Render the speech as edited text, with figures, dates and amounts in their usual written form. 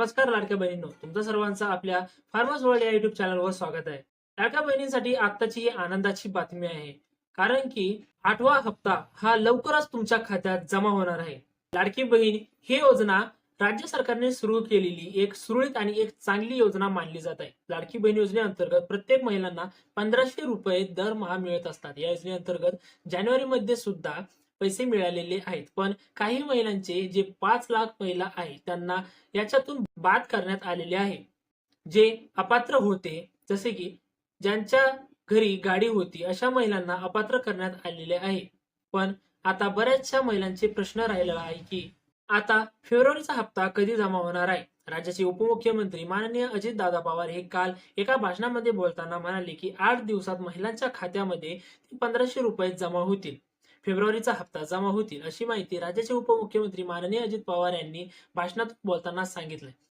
नमस्कार लाडक्या बहिणींनो, तुमचं सर्वांचं आपल्या फार्मर्स वर्ल्ड या युट्यूब चॅनलवर स्वागत आहे. लाडक्या बहिणींसाठी आत्ताची ही आनंदाची बातमी आहे. कारण की 8वा हप्ता हा लवकरच तुमच्या खात्यात जमा होणार आहे. लाडकी बहीण ही योजना राज्य सरकारने सुरू केलेली एक सुरळीत आणि एक चांगली योजना मानली जात आहे. लाडकी बहीण योजनेअंतर्गत प्रत्येक महिलांना 1500 रुपये दरमहा मिळत असतात. या योजनेअंतर्गत जानेवारीमध्ये सुद्धा पैसे मिळालेले आहेत. पण काही महिलांचे जे 5 लाख महिला आहेत त्यांना याच्यातून बाद करण्यात आलेले आहे. जे अपात्र होते, जसे की ज्यांच्या घरी गाडी होती अशा महिलांना अपात्र करण्यात आलेले आहे. पण आता बऱ्याचशा महिलांचे प्रश्न राहिलेला आहे की आता फेब्रुवारीचा हप्ता कधी जमा होणार आहे. राज्याचे उपमुख्यमंत्री माननीय अजितदादा पवार हे काल एका भाषणामध्ये बोलताना म्हणाले की 8 दिवसात महिलांच्या खात्यामध्ये 1500 रुपये जमा होतील. फेब्रुवारीचा हप्ता जमा होतील अशी माहिती राज्याचे उपमुख्यमंत्री माननीय अजित पवार यांनी भाषणात बोलताना सांगितलंय.